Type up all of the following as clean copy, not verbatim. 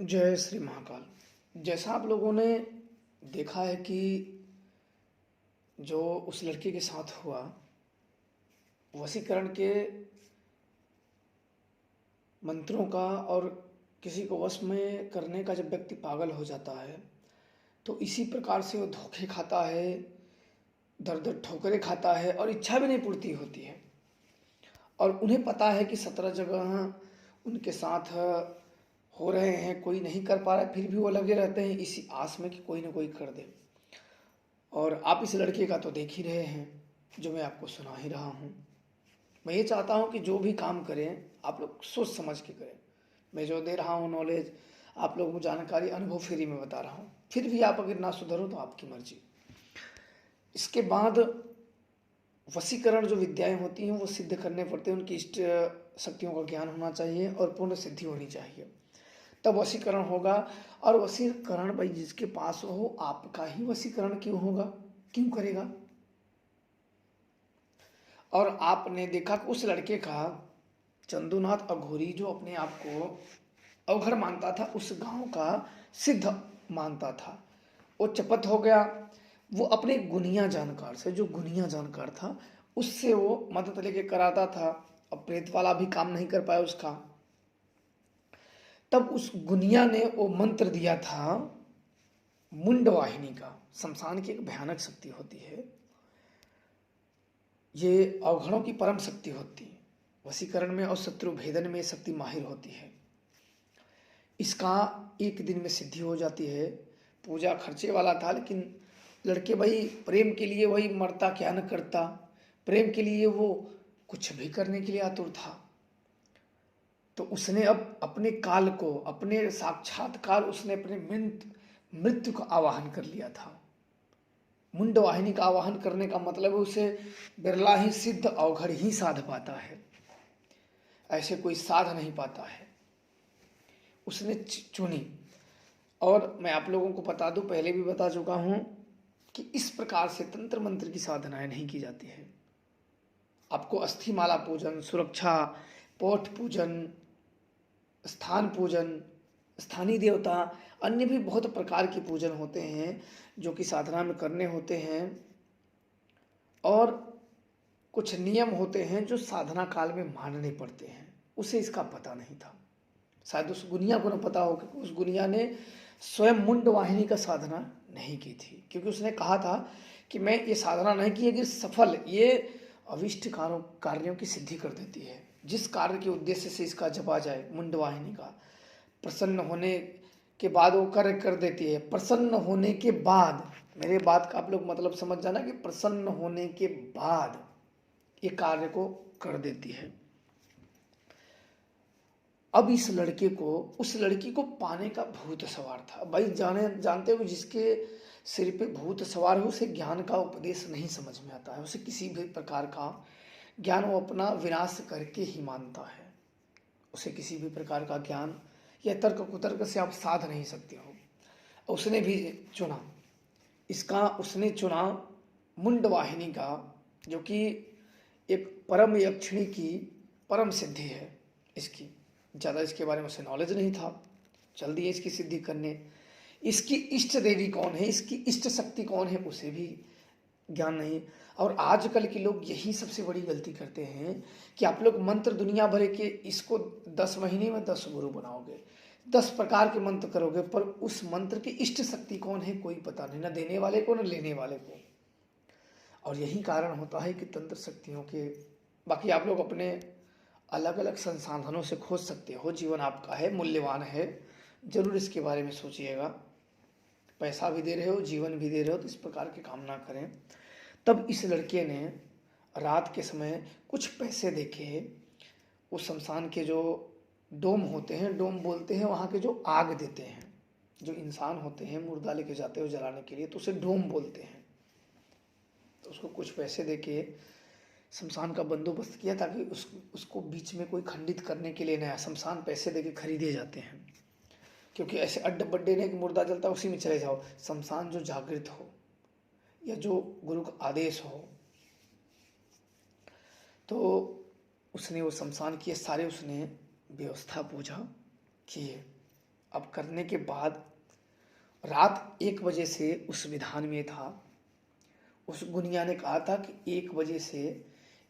जय श्री महाकाल। जैसा आप लोगों ने देखा है कि जो उस लड़के के साथ हुआ, वशीकरण के मंत्रों का और किसी को वश में करने का जब व्यक्ति पागल हो जाता है तो इसी प्रकार से वो धोखे खाता है, दर दर ठोकरें खाता है और इच्छा भी नहीं पूर्ति होती है। और उन्हें पता है कि 17 जगह उनके साथ हो रहे हैं, कोई नहीं कर पा रहा है, फिर भी वो लगे रहते हैं इसी आस में कि कोई ना कोई कर दे। और आप इस लड़के का तो देख ही रहे हैं, जो मैं आपको सुना ही रहा हूँ। मैं ये चाहता हूँ कि जो भी काम करें आप लोग सोच समझ के करें। मैं जो दे रहा हूँ नॉलेज, आप लोगों को जानकारी अनुभव फ्री में बता रहा हूँ। फिर भी आप अगर ना सुधरो तो आपकी मर्जी। इसके बाद वशीकरण जो विद्याएं होती हैं वो सिद्ध करने पड़ते हैं, उनकी इष्ट शक्तियों का ज्ञान होना चाहिए और पूर्ण सिद्धि होनी चाहिए, तब वशीकरण होगा। और वशीकरण भाई जिसके पास हो, आपका ही वशीकरण क्यों होगा, क्यों करेगा। और आपने देखा कि उस लड़के का चंदूनाथ अघोरी, जो अपने आप को अवघड़ मानता था, उस गांव का सिद्ध मानता था, वो चपत हो गया। वो अपने गुनिया जानकार से, जो गुनिया जानकार था, उससे वो मदद लेके कराता था। अब प्रेत वाला भी काम नहीं कर पाया उसका। तब उस गुनिया ने वो मंत्र दिया था मुंडवाहिनी का। शमशान की एक भयानक शक्ति होती है, ये अवघड़ों की परम शक्ति होती है। वशीकरण में और शत्रु भेदन में शक्ति माहिर होती है। इसका एक दिन में सिद्धि हो जाती है। पूजा खर्चे वाला था, लेकिन लड़के भाई प्रेम के लिए वही मरता क्या न करता। प्रेम के लिए वो कुछ भी करने के लिए आतुर था। तो उसने अब अपने काल को, अपने साक्षात्कार, उसने अपने मृत्यु का आवाहन कर लिया था। मुंडवाहिनी का आवाहन करने का मतलब है उसे बिरला ही सिद्ध अवघड़ ही साध पाता है, ऐसे कोई साध नहीं पाता है। उसने चुनी। और मैं आप लोगों को बता दूं, पहले भी बता चुका हूं कि इस प्रकार से तंत्र मंत्र की साधनाएं नहीं की जाती है। आपको अस्थि माला पूजन, सुरक्षा, पोठ पूजन, स्थान पूजन, स्थानीय देवता, अन्य भी बहुत प्रकार के पूजन होते हैं जो कि साधना में करने होते हैं। और कुछ नियम होते हैं जो साधना काल में मानने पड़ते हैं। उसे इसका पता नहीं था। शायद उस गुनिया को न पता हो, क्योंकि उस गुनिया ने स्वयं मुंड वाहिनी का साधना नहीं की थी। क्योंकि उसने कहा था कि मैं ये साधना नहीं की, अगर सफल, ये अविष्ट कार्यों की सिद्धि कर देती है। जिस कार्य के उद्देश्य से इसका जपा जाए, मुंड वाहिनी का, प्रसन्न होने के बाद वो कार्य कर देती है। प्रसन्न होने के बाद, मेरे बात का आप लोग मतलब समझ जाना कि प्रसन्न होने के बाद ये कार्य को कर देती है। अब इस लड़के को, उस लड़की को पाने का भूत सवार था। भाई जानते हो, जिसके सिर पे भूत सवार हो उसे ज्ञान का उपदेश नहीं समझ में आता है। उसे किसी भी प्रकार का ज्ञान वो अपना विनाश करके ही मानता है। उसे किसी भी प्रकार का ज्ञान या तर्क कुतर्क से आप साध नहीं सकते हो। उसने भी चुना इसका, उसने चुना मुंडवाहिनी का, जो कि एक परम यक्षिणी की परम सिद्धि है। इसकी ज़्यादा इसके बारे में उसे नॉलेज नहीं था, चल दिए इसकी सिद्धि करने। इसकी इष्ट देवी कौन है, इसकी इष्ट शक्ति कौन है, उसे भी ज्ञान नहीं। और आजकल के लोग यही सबसे बड़ी गलती करते हैं कि आप लोग मंत्र दुनिया भर के, इसको 10 महीने में 10 गुरु बनाओगे, 10 प्रकार के मंत्र करोगे, पर उस मंत्र की इष्ट शक्ति कौन है कोई पता नहीं, ना देने वाले को ना लेने वाले को। और यही कारण होता है कि तंत्र शक्तियों के, बाकी आप लोग अपने अलग अलग संसाधनों से खोज सकते हो। जीवन आपका है, मूल्यवान है, जरूर इसके बारे में सोचिएगा। पैसा भी दे रहे हो, जीवन भी दे रहे हो, तो इस प्रकार के काम ना करें। तब इस लड़के ने रात के समय कुछ पैसे देके उस शमशान के जो डोम होते हैं, डोम बोलते हैं वहाँ के, जो आग देते हैं, जो इंसान होते हैं मुर्दा लेके जाते हो जलाने के लिए, तो उसे डोम बोलते हैं। तो उसको कुछ पैसे देके शमशान का बंदोबस्त किया, ताकि उसको बीच में कोई खंडित करने के लिए नया शमशान पैसे देके खरीदे जाते हैं। क्योंकि ऐसे अड्डे बड्डे नहीं कि मुर्दा जलता उसी में चले जाओ। शमशान जो जागृत हो या जो गुरु का आदेश हो। तो उसने वो शमशान किए सारे, उसने व्यवस्था पूजा किए। अब करने के बाद रात 1 बजे से उस विधान में था, उस गुनिया ने कहा था कि 1 बजे से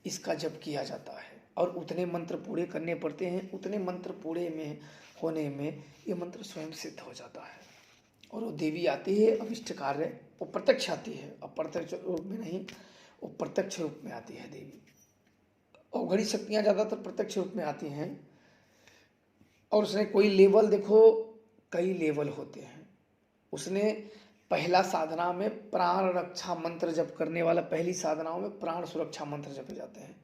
इसका जप किया जाता है और उतने मंत्र पूरे करने पड़ते हैं। उतने मंत्र पूरे में होने में ये मंत्र स्वयं सिद्ध हो जाता है और वो देवी आती है अभिष्ट कार्य, वो प्रत्यक्ष आती है, अप्रत्यक्ष रूप में नहीं, वो प्रत्यक्ष रूप में आती है देवी। अवघड़ी शक्तियाँ ज़्यादातर प्रत्यक्ष रूप में आती हैं और उसने कोई लेवल, देखो कई लेवल होते हैं। उसने पहला साधना में प्राण रक्षा मंत्र जप करने वाला, पहली साधनाओं में प्राण सुरक्षा मंत्र जपे जाते हैं,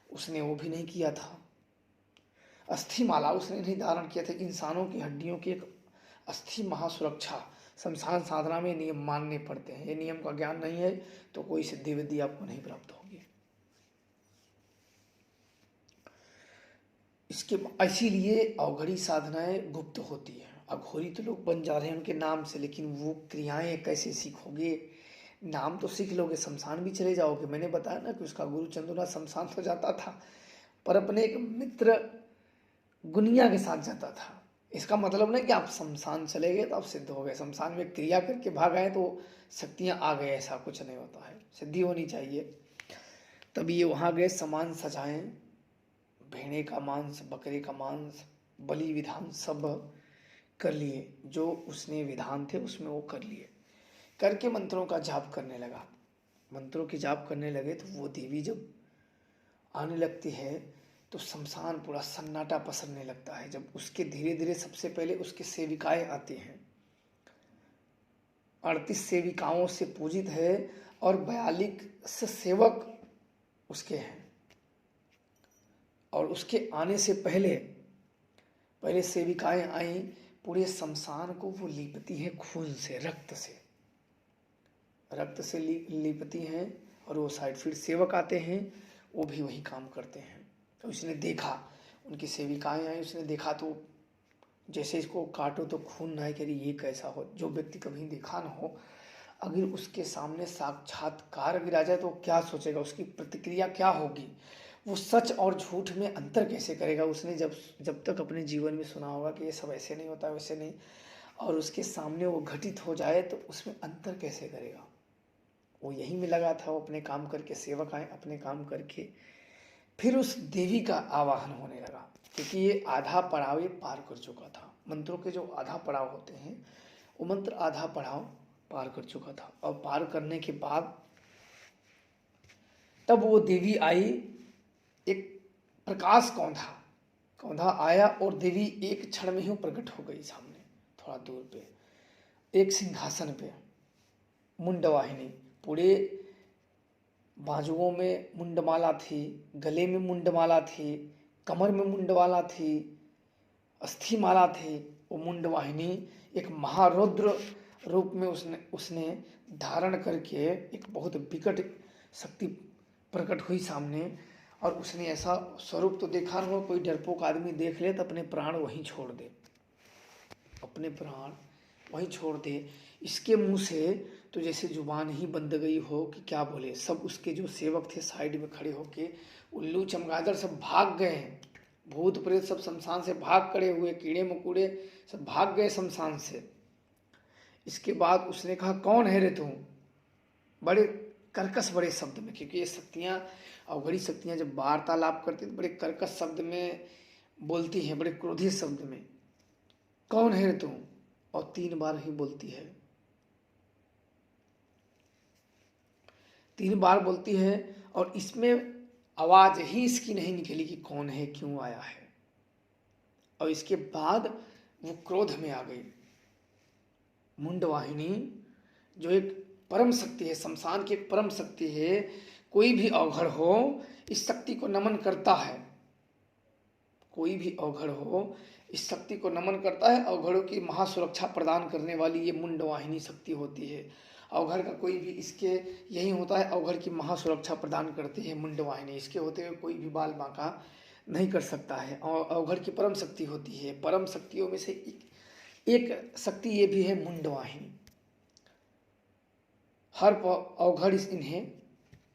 उसने वो भी नहीं किया था। अस्थि माला उसने नहीं धारण किया था। इंसानों की हड्डियों की एक अस्थि महासुरक्षा शमशान साधना में नियम मानने पड़ते हैं। ये नियम का ज्ञान नहीं है तो कोई सिद्धि विद्धि आपको नहीं प्राप्त होगी। इसके इसीलिए अवघड़ी साधनाएं गुप्त होती है। अघोरी तो लोग बन जा रहे हैं उनके नाम से, लेकिन वो क्रियाएं कैसे सीखोगे? नाम तो सीख लोगे, शमशान भी चले जाओगे। मैंने बताया ना कि उसका गुरु चंदुनाथ शमशान तो जाता था पर अपने एक मित्र गुनिया के साथ जाता था। इसका मतलब नहीं कि आप शमशान चले गए तो आप सिद्ध हो गए, शमशान में क्रिया करके भाग आए तो शक्तियां आ गए, ऐसा कुछ नहीं होता है। सिद्धि होनी चाहिए। तभी ये वहाँ गए, सामान सजाएं, भेड़े का मांस, बकरे का मांस, बलि विधान सब कर लिए। जो उसने विधान थे उसमें वो कर लिए, करके मंत्रों का जाप करने लगा। मंत्रों की जाप करने लगे तो वो देवी जब आने लगती है तो शमशान पूरा सन्नाटा पसरने लगता है। जब उसके धीरे धीरे सबसे पहले उसके सेविकाएं आती हैं, 38 सेविकाओं से पूजित है और 42 सेवक उसके हैं। और उसके आने से पहले सेविकाएं आई, पूरे शमशान को वो लीपती हैं खून से, रक्त से लीपती हैं। और वो साइड फिर सेवक आते हैं, वो भी वही काम करते हैं। तो उसने देखा, उनकी सेविकाएं आई, उसने देखा तो जैसे इसको काटो तो खून ना, करी ये कैसा हो। जो व्यक्ति कभी देखा ना हो, अगर उसके सामने साक्षात्कार गिरा जाए तो क्या सोचेगा, उसकी प्रतिक्रिया क्या होगी, वो सच और झूठ में अंतर कैसे करेगा। उसने जब तक अपने जीवन में सुना होगा कि ये सब ऐसे नहीं होता, वैसे नहीं, और उसके सामने वो घटित हो जाए तो उसमें अंतर कैसे करेगा। वो यही में लगा था, वो अपने काम करके, सेवक आए अपने काम करके, फिर उस देवी का आवाहन होने लगा। क्योंकि ये आधा पड़ाव ये पार कर चुका था। मंत्रों के जो आधा पड़ाव होते हैं, वो मंत्र आधा पड़ाव पार कर चुका था। और पार करने के बाद तब वो देवी आई, एक प्रकाश कौंधा आया और देवी एक क्षण में ही प्रकट हो गई सामने, थोड़ा दूर पे, एक सिंहासन पे, मुंडवाहिनी, पूरे बाजुओं में मुंडमाला थी, गले में मुंडमाला थी, कमर में मुंडमाला थी, अस्थि माला थी। वो मुंडवाहिनी एक महारुद्र रूप में उसने धारण करके एक बहुत विकट शक्ति प्रकट हुई सामने। और उसने ऐसा स्वरूप तो देखा न हो, कोई डरपोक आदमी देख ले तो अपने प्राण वहीं छोड़ दे, अपने प्राण वहीं छोड़ दे। इसके मुंह से तो जैसे जुबान ही बंद गई हो कि क्या बोले। सब उसके जो सेवक थे साइड में खड़े होके, उल्लू चमगादड़ सब भाग गए हैं, भूत प्रेत सब शमशान से भाग खड़े हुए, कीड़े मकोड़े सब भाग गए शमशान से। इसके बाद उसने कहा, कौन है रे तू? बड़े कर्कश बड़े शब्द में, क्योंकि ये शक्तियाँ, अवघड़ी शक्तियाँ जब वार्तालाप करती तो बड़े कर्कश शब्द में बोलती हैं, बड़े क्रोधित शब्द में। कौन है रे तू? और 3 बार ही बोलती है, 3 बार बोलती है। और इसमें आवाज ही इसकी नहीं निकली कि कौन है, क्यों आया है। और इसके बाद वो क्रोध में आ गई। मुंडवाहिनी जो एक परम शक्ति है, शमशान की एक परम शक्ति है, कोई भी अवघड़ हो इस शक्ति को नमन करता है। कोई भी अवघड़ हो इस शक्ति को नमन करता है। अवघड़ों की महासुरक्षा प्रदान करने वाली ये मुंडवाहिनी शक्ति होती है। अवघड़ का कोई भी, इसके यही होता है, अवघड़ की महासुरक्षा प्रदान करती है मुंडवाहिनी। इसके होते हुए कोई भी बाल बांका नहीं कर सकता है। और अवघड़ की परम शक्ति होती है। परम शक्तियों में से एक शक्ति ये भी है मुंडवाहिनी। हर अवघड़ इन्हें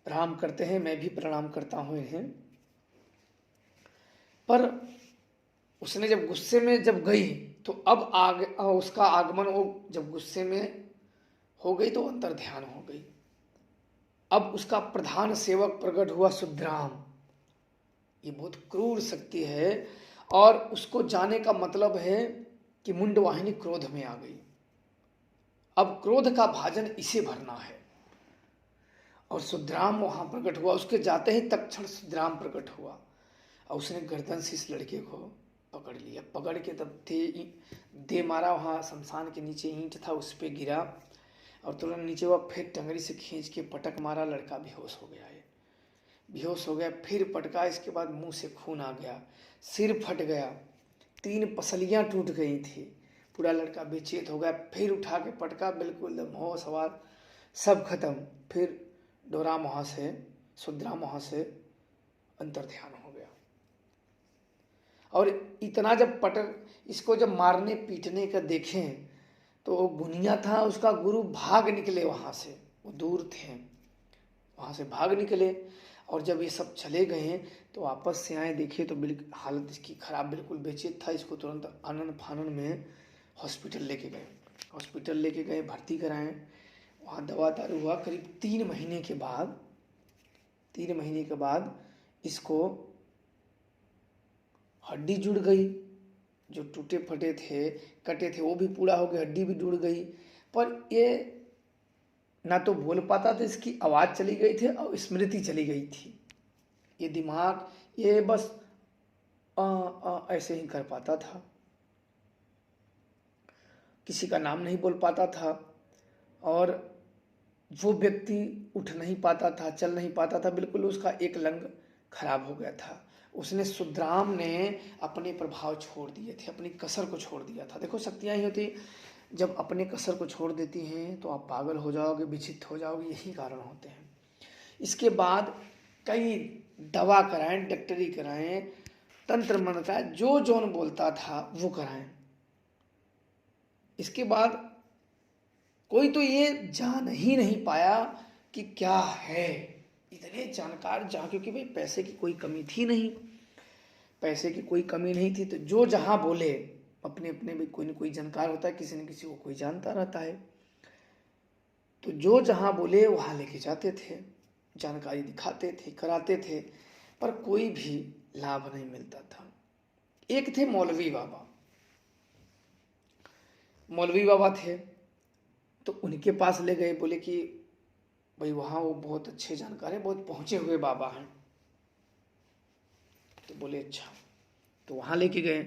प्रणाम करते हैं, मैं भी प्रणाम करता हूँ इन्हें। पर उसने जब गुस्से में जब गई तो अब उसका आगमन, वो जब गुस्से में हो गई तो अंतर ध्यान हो गई। अब उसका प्रधान सेवक प्रकट हुआ सुद्धराम। ये बहुत क्रूर शक्ति है और उसको जाने का मतलब है कि मुंडवाहिनी क्रोध में आ गई। अब क्रोध का भाजन इसे भरना है और सुद्धराम वहां प्रकट हुआ। उसके जाते ही तत्क्षण सुद्धराम प्रकट हुआ और उसने गर्दन से इस लड़के को पकड़ लिया। पकड़ के तब दे मारा, वहां शमशान के नीचे ईंट था उस पर गिरा और तुरंत नीचे हुआ। फिर टंगड़ी से खींच के पटक मारा, लड़का बेहोश हो गया। बेहोश हो गया, फिर पटका, इसके बाद मुंह से खून आ गया, सिर फट गया, 3 पसलियां टूट गई थी, पूरा लड़का बेचैत हो गया। फिर उठा के पटका, बिल्कुल होश सवार, सब खत्म। फिर डोराम वहां से, सुद्धराम वहां से अंतर ध्यान हो गया। और इतना जब इसको जब मारने पीटने का देखें तो वो गुनिया था उसका गुरु, भाग निकले वहां से, वो दूर थे, वहां से भाग निकले। और जब ये सब चले गए तो वापस से आए, देखे तो बिल्कुल हालत इसकी खराब, बिल्कुल बेचैन था। इसको तुरंत आनन फानन में हॉस्पिटल लेके गए। हॉस्पिटल लेके गए, भर्ती कराएं, वहाँ दवा दारू हुआ। करीब 3 महीने के बाद, 3 महीने के बाद इसको हड्डी जुड़ गई, जो टूटे फटे थे, कटे थे, वो भी पूरा हो गया, हड्डी भी जुड़ गई। पर ये ना तो बोल पाता था, इसकी आवाज़ चली गई थी और स्मृति चली गई थी। ये दिमाग ये बस ऐसे ही कर पाता था, किसी का नाम नहीं बोल पाता था और वो व्यक्ति उठ नहीं पाता था, चल नहीं पाता था, बिल्कुल उसका एक लंग खराब हो गया था। उसने, सुद्धराम ने अपने प्रभाव छोड़ दिए थे, अपनी कसर को छोड़ दिया था। देखो शक्तियाँ ही होती, जब अपने कसर को छोड़ देती हैं तो आप पागल हो जाओगे, विचित्र हो जाओगे, यही कारण होते हैं। इसके बाद कई दवा कराएं, डॉक्टरी कराएं, तंत्र मंत्र कराएं, जो जौन बोलता था वो कराएं। इसके बाद कोई तो ये जान ही नहीं पाया कि क्या है, इतने जानकार क्योंकि भाई पैसे की कोई कमी थी नहीं, पैसे की कोई कमी नहीं थी, तो जो जहां बोले, अपने अपने भी कोई न कोई जानकार होता है, किसी न किसी को कोई जानता रहता है, तो जो जहां बोले वहां लेके जाते थे, जानकारी दिखाते थे, कराते थे, पर कोई भी लाभ नहीं मिलता था। एक थे मौलवी बाबा। मौलवी बाबा थे तो उनके पास ले गए, बोले कि भाई वहाँ वो बहुत अच्छे जानकार हैं, बहुत पहुँचे हुए बाबा हैं। तो बोले अच्छा, तो वहाँ लेके गए।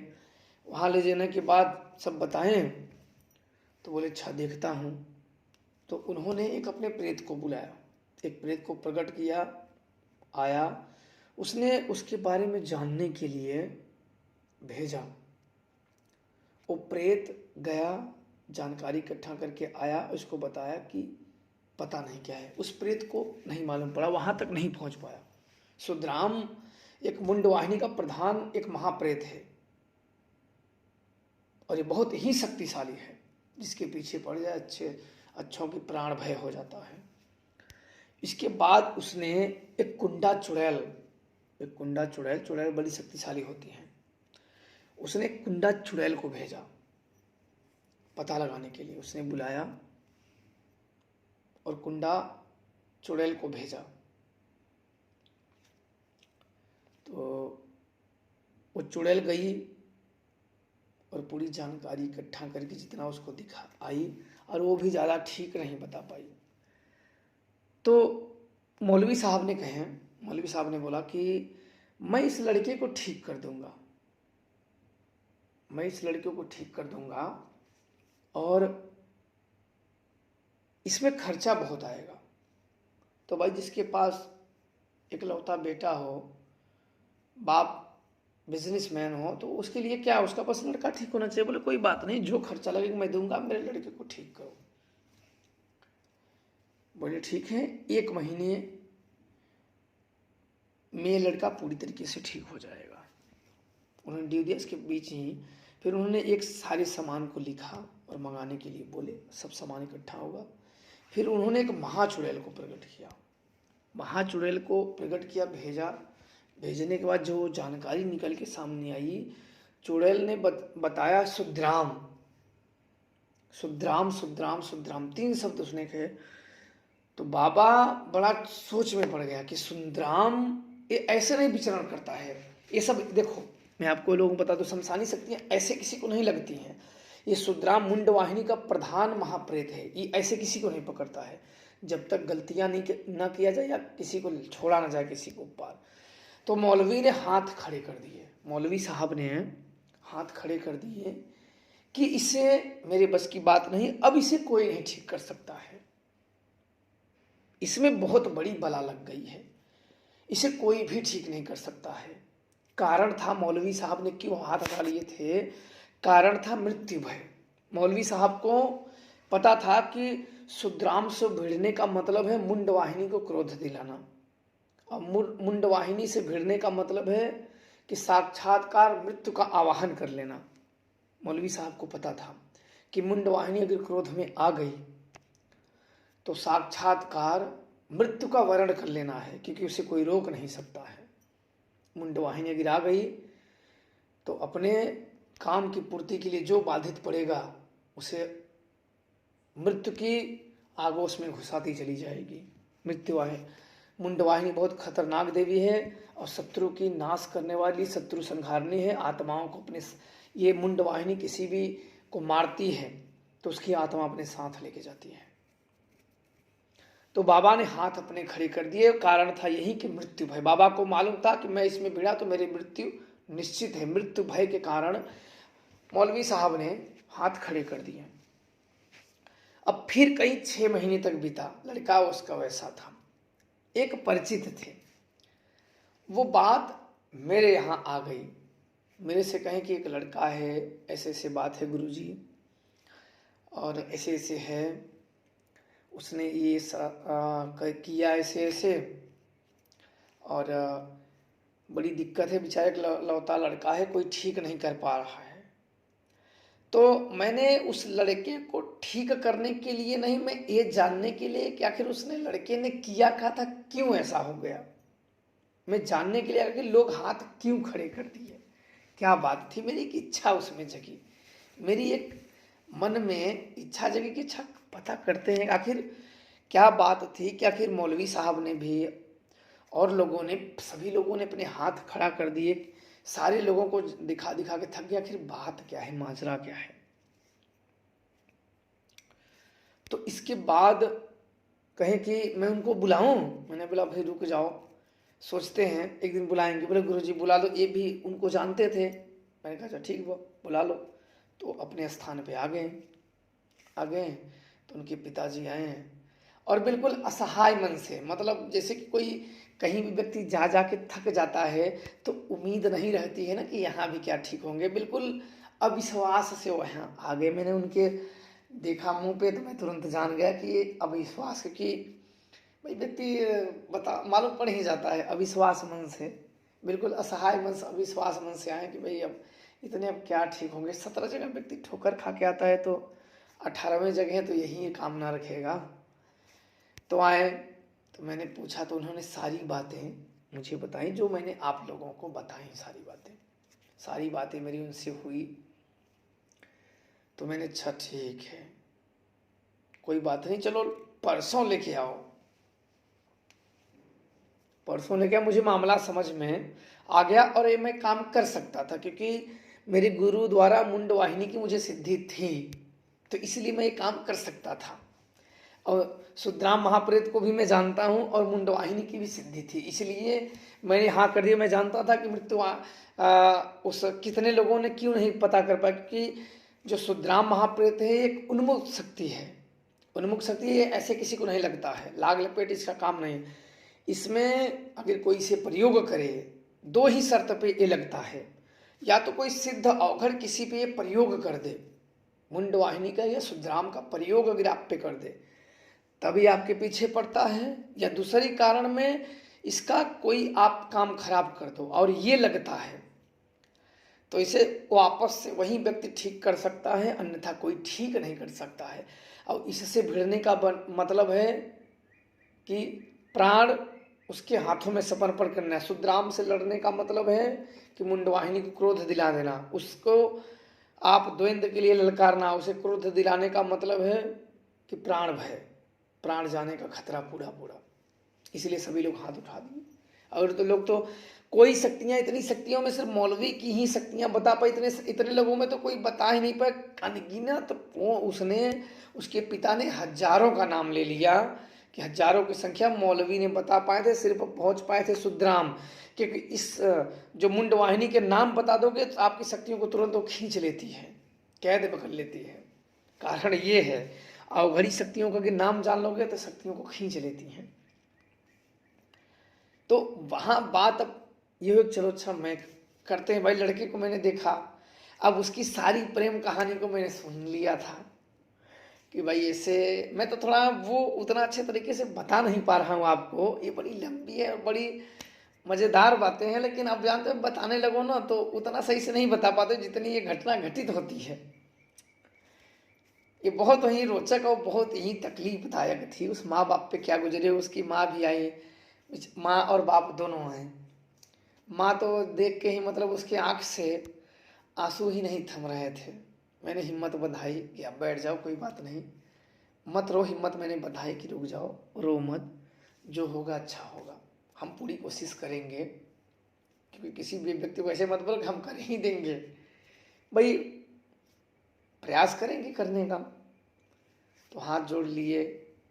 वहाँ ले जाने के बाद सब बताएं तो बोले अच्छा देखता हूँ। तो उन्होंने एक अपने प्रेत को बुलाया, एक प्रेत को प्रकट किया, आया, उसने उसके बारे में जानने के लिए भेजा। वो प्रेत गया, जानकारी इकट्ठा करके आया, उसको बताया कि पता नहीं क्या है। उस प्रेत को नहीं मालूम पड़ा, वहां तक नहीं पहुंच पाया। सुद्धराम एक मुंडवाहिनी का प्रधान, एक महाप्रेत है और ये बहुत ही शक्तिशाली है, जिसके पीछे पड़ जाए अच्छों की प्राण भय हो जाता है। इसके बाद उसने एक कुंडा चुड़ैल बड़ी शक्तिशाली होती है, उसने कुंडा चुड़ैल को भेजा पता लगाने के लिए। उसने बुलाया और कुंडा चुड़ैल को भेजा। तो वो चुड़ैल गई और पूरी जानकारी इकट्ठा करके जितना उसको दिखा आई, और वो भी ज़्यादा ठीक नहीं बता पाई। तो मौलवी साहब ने बोला कि मैं इस लड़के को ठीक कर दूंगा, और इसमें खर्चा बहुत आएगा। तो भाई जिसके पास इकलौता बेटा हो, बाप बिजनेसमैन हो, तो उसके लिए क्या, उसका बस लड़का ठीक होना चाहिए। बोले कोई बात नहीं, जो खर्चा लगेगा मैं दूंगा, मेरे लड़के को ठीक करो। बोले ठीक है, 1 महीने में लड़का पूरी तरीके से ठीक हो जाएगा। उन्होंने ड्यू दिया। इसके बीच ही फिर उन्होंने एक सारे सामान को लिखा और मंगाने के लिए बोले, सब सामान इकट्ठा होगा। फिर उन्होंने एक महाचुड़ैल को प्रकट किया, भेजा। भेजने के बाद जो जानकारी निकल के सामने आई, चुड़ैल ने बताया सुद्राम। सुद्राम सुद्राम सुद्राम 3 शब्द उसने कहे। तो बाबा बड़ा सोच में पड़ गया कि सुद्राम ये ऐसे नहीं विचरण करता है। ये सब देखो, मैं आपको लोगों को बता दूं, शमशानी शक्तियां ऐसे किसी को नहीं लगती हैं। ये सुद्राम मुंडवाहिनी का प्रधान महाप्रेत है, ये ऐसे किसी को नहीं पकड़ता है जब तक गलतियां ना किया जाए या किसी को छोड़ा ना जाए किसी को ऊपर। तो मौलवी ने हाथ खड़े कर दिए, मौलवी साहब ने हाथ खड़े कर दिए कि इसे मेरे बस की बात नहीं, अब इसे कोई नहीं ठीक कर सकता है, इसमें बहुत बड़ी बला लग गई है, इसे कोई भी ठीक नहीं कर सकता है। कारण था, मौलवी साहब ने क्यों हाथ उठा लिए थे, कारण था मृत्यु भय। मौलवी साहब को पता था कि सुद्राम से भिड़ने का मतलब है मुंडवाहिनी को क्रोध दिलाना, और मुंडवाहिनी से भिड़ने का मतलब है कि साक्षात्कार मृत्यु का आवाहन कर लेना। मौलवी साहब को पता था कि मुंडवाहिनी अगर क्रोध में आ गई तो साक्षात्कार मृत्यु का वर्ण कर लेना है, क्योंकि उसे कोई रोक नहीं सकता है। मुंडवाहिनी अगर आ गई तो अपने काम की पूर्ति के लिए जो बाधित पड़ेगा उसे मृत्यु की आगोश में घुसाती चली जाएगी। मृत्यु आए, मुंडवाहिनी बहुत खतरनाक देवी है और शत्रु की नाश करने वाली, शत्रु संहारनी है। आत्माओं को अपने, ये मुंडवाहिनी किसी भी को मारती है तो उसकी आत्मा अपने साथ लेके जाती है। तो बाबा ने हाथ अपने खड़े कर दिए, कारण था यही कि मृत्यु भय। बाबा को मालूम था कि मैं इसमें भिड़ा तो मेरी मृत्यु निश्चित है। मृत्यु भय के कारण मौलवी साहब ने हाथ खड़े कर दिए। अब फिर कई 6 महीने तक बीता, लड़का उसका वैसा था। एक परिचित थे, वो बात मेरे यहाँ आ गई, मेरे से कहें कि एक लड़का है, ऐसे ऐसे बात है गुरुजी, और ऐसे ऐसे है, उसने ये किया ऐसे ऐसे, और बड़ी दिक्कत है, बेचारा एक लौता लड़का है, कोई ठीक नहीं कर पा रहा है। तो मैंने उस लड़के को ठीक करने के लिए नहीं, मैं ये जानने के लिए कि आखिर उसने, लड़के ने किया क्या था, क्यों ऐसा हो गया, मैं जानने के लिए कि लोग हाथ क्यों खड़े कर दिए, क्या बात थी। मेरी एक इच्छा उसमें जगी, मेरी एक मन में इच्छा जगी कि अच्छा पता करते हैं आखिर क्या बात थी कि आखिर मौलवी साहब ने भी और लोगों ने, सभी लोगों ने अपने हाथ खड़ा कर दिए, सारे लोगों को दिखा दिखा के थक गया, आखिर बात क्या है, माजरा क्या है। तो इसके बाद कहें कि मैं उनको बुलाऊं, मैंने बोला भाई रुक जाओ, सोचते हैं एक दिन बुलाएंगे। बोले गुरुजी बुला लो, ये भी उनको जानते थे। मैंने कहा अच्छा ठीक वो बुला लो। तो अपने स्थान पे आ गए तो उनके पिताजी आए और बिल्कुल असहाय मन से, मतलब जैसे कि कोई कहीं भी व्यक्ति जा के थक जाता है तो उम्मीद नहीं रहती है ना कि यहाँ भी क्या ठीक होंगे, बिल्कुल अविश्वास से वो यहाँ आ गए। मैंने उनके देखा मुंह पे तो मैं तुरंत जान गया कि ये अविश्वास, क्योंकि भाई व्यक्ति बता मालूम पड़ ही जाता है, अविश्वास मन से, बिल्कुल असहाय मन से, अविश्वास मन से आए कि भाई अब इतने अब क्या ठीक होंगे। 17 जगह व्यक्ति ठोकर खा के आता है तो 18वें जगह तो यही कामना रखेगा। तो आए तो मैंने पूछा तो उन्होंने सारी बातें मुझे बताई जो मैंने आप लोगों को बताई, सारी बातें मेरी उनसे हुई। तो मैंने अच्छा ठीक है कोई बात नहीं, चलो परसों लेके आओ। परसों लेके मुझे मामला समझ में आ गया और ये मैं काम कर सकता था, क्योंकि मेरे गुरु द्वारा मुंडवाहिनी की मुझे सिद्धि थी, तो इसलिए मैं ये काम कर सकता था। और सुद्राम महाप्रेत को भी मैं जानता हूँ और मुंडवाहिनी की भी सिद्धि थी, इसलिए मैंने हाँ कर दिया। मैं जानता था कि मृत्यु उस कितने लोगों ने क्यों नहीं पता कर पाया, क्योंकि जो सुद्राम महाप्रेत है एक उन्मुक्त शक्ति है। उन्मुक्त शक्ति है, ऐसे किसी को नहीं लगता है, लाग लपेट इसका काम नहीं। इसमें अगर कोई इसे प्रयोग करे 2 ही शर्त पे ये लगता है, या तो कोई सिद्ध अवघड़ किसी पे ये प्रयोग कर दे, मुंडवाहिनी का या सुद्राम का प्रयोग अगर आप पे कर दे तभी आपके पीछे पड़ता है, या दूसरी कारण में इसका कोई आप काम खराब कर दो और ये लगता है, तो इसे वापस से वही व्यक्ति ठीक कर सकता है, अन्यथा कोई ठीक नहीं कर सकता है। और इससे भिड़ने का मतलब है कि प्राण उसके हाथों में समर्पण करना है। सुद्राम से लड़ने का मतलब है कि मुंडवाहिनी को क्रोध दिला देना, उसको आप द्वंद्व के लिए ललकारना, उसे क्रोध दिलाने का मतलब है कि प्राण भय, प्राण जाने का खतरा पूरा पूरा। इसलिए सभी लोग हाथ उठा दिए। और तो लोग तो कोई शक्तियां, इतनी शक्तियों में सिर्फ मौलवी की ही शक्तियां बता पाए, इतने इतने लोगों में तो कोई बता ही नहीं पाए। अनगिनत वो उसने, उसके पिता ने हजारों का नाम ले लिया कि हजारों की संख्या मौलवी ने बता पाए थे, सिर्फ पहुंच पाए थे सुद्राम। क्योंकि इस जो मुंडवाहिनी के नाम बता दोगे तो आपकी शक्तियों को तुरंत वो खींच लेती है, कैद पकड़ लेती है। कारण ये है, अवघड़ी शक्तियों का नाम जान लोगे तो शक्तियों को खींच लेती हैं। तो वहां बात अब ये हो, चलो अच्छा मैं करते हैं भाई। लड़के को मैंने देखा, अब उसकी सारी प्रेम कहानी को मैंने सुन लिया था कि भाई ऐसे, मैं तो थोड़ा वो उतना अच्छे तरीके से बता नहीं पा रहा हूँ आपको, ये बड़ी लंबी है और बड़ी मज़ेदार बातें हैं, लेकिन आप जानते हो बताने लगो ना तो उतना सही से नहीं बता पाते जितनी ये घटना घटित होती है। ये बहुत ही रोचक और बहुत ही तकलीफदायक थी। उस माँ बाप पे क्या गुजरे, उसकी माँ भी आई, माँ और बाप दोनों हैं। माँ तो देख के ही मतलब उसके आँख से आंसू ही नहीं थम रहे थे। मैंने हिम्मत बंधाई कि अब बैठ जाओ, कोई बात नहीं, मत रो, हिम्मत मैंने बंधाई कि रुक जाओ, रो मत, जो होगा अच्छा होगा, हम पूरी कोशिश करेंगे। क्योंकि किसी भी व्यक्ति को ऐसे मत बोलो कि हम कर ही देंगे, भाई प्रयास करेंगे करने का। तो हाथ जोड़ लिए,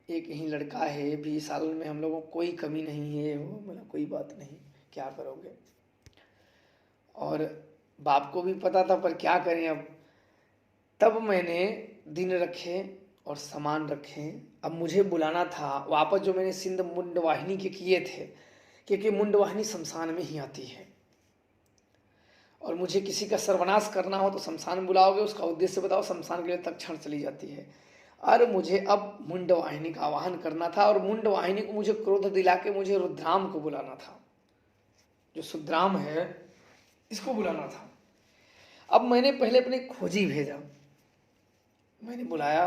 एक ही लड़का है, 20 साल में हम लोगों को कोई कमी नहीं है, वो बोला कोई बात नहीं, क्या करोगे। और बाप को भी पता था, पर क्या करें अब। तब मैंने दिन रखे और सामान रखे। अब मुझे बुलाना था वापस, जो मैंने सिंध मुंडवाहिनी के किए थे, क्योंकि मुंडवाहिनी शमशान में ही आती है और मुझे किसी का सर्वनाश करना हो तो शमशान बुलाओगे, उसका उद्देश्य बताओ, शमशान के लिए तत्क्षण चली जाती है। और मुझे अब मुंडवाहिनी का आवाहन करना था और मुंडवाहिनी को मुझे क्रोध दिला के मुझे रुद्राम को बुलाना था, जो सुद्राम है इसको बुलाना था। अब मैंने पहले अपने खोजी भेजा, मैंने बुलाया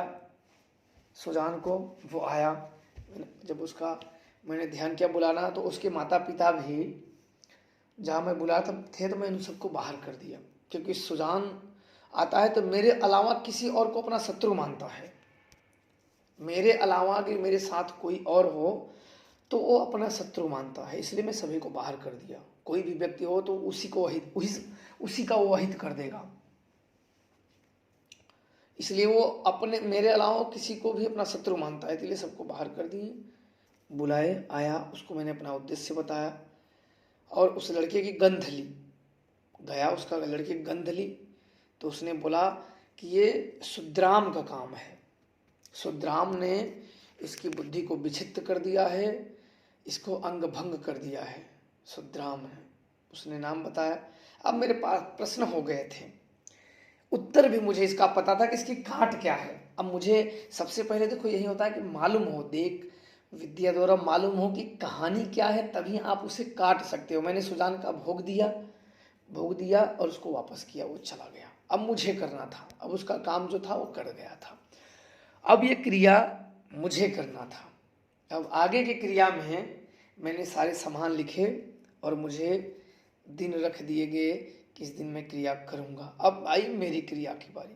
सुजान को, वो आया। जब उसका मैंने ध्यान किया बुलाना, तो उसके माता पिता भी जहाँ मैं बुलाया था थे, तो मैंने उन सबको बाहर कर दिया। क्योंकि सुजान आता है तो मेरे अलावा किसी और को अपना शत्रु मानता है, मेरे अलावा अगर मेरे साथ कोई और हो तो वो अपना शत्रु मानता है। इसलिए मैं सभी को बाहर कर दिया। कोई भी व्यक्ति हो तो उसी को उसी का वो अहित कर देगा। इसलिए वो अपने, मेरे अलावा किसी को भी अपना शत्रु मानता है, इसलिए सबको बाहर कर दिए। बुलाए, आया, उसको मैंने अपना उद्देश्य बताया और उस लड़के की गंध ली। गया, उसका लड़के की गंध ली तो उसने बोला कि ये सुद्राम का काम है, सुद्राम ने इसकी बुद्धि को विक्षिप्त कर दिया है, इसको अंग भंग कर दिया है, सुद्राम है, उसने नाम बताया। अब मेरे पास प्रश्न हो गए थे, उत्तर भी मुझे इसका पता था कि इसकी काट क्या है। अब मुझे सबसे पहले देखो यही होता है कि मालूम हो, देख विद्या द्वारा मालूम हो कि कहानी क्या है, तभी आप उसे काट सकते हो। मैंने सुजान का भोग दिया और उसको वापस किया, वो चला गया। अब मुझे करना था, अब उसका काम जो था वो कर गया था, अब ये क्रिया मुझे करना था। अब आगे की क्रिया में मैंने सारे सामान लिखे और मुझे दिन रख दिए गए कि इस दिन मैं क्रिया करूँगा। अब आई मेरी क्रिया की बारी।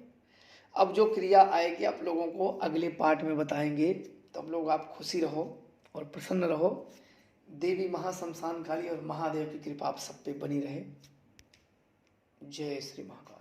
अब जो क्रिया आएगी आप लोगों को अगले पार्ट में बताएंगे, तब लोग आप खुशी रहो और प्रसन्न रहो। देवी महाशमशान काली और महादेव की कृपा आप सब पे बनी रहे। जय श्री महाकाल।